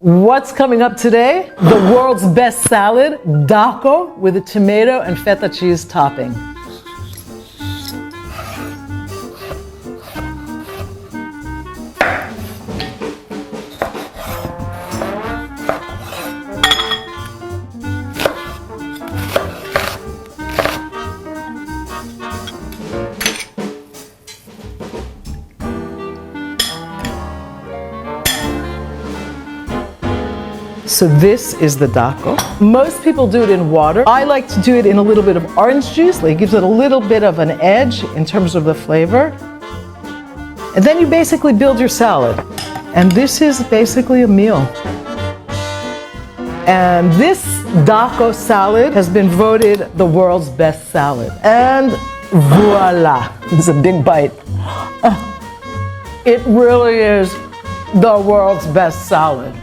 What's coming up today? The world's best salad, Dako, with a tomato and feta cheese topping. So this is the Dako. Most people do it in water. I like to do it in a little bit of orange juice. It gives it a little bit of an edge in terms of the flavor. And then you basically build your salad. And this is basically a meal. And this Dakos Salad has been voted the world's best salad. And voila, it's a big bite. It really is the world's best salad.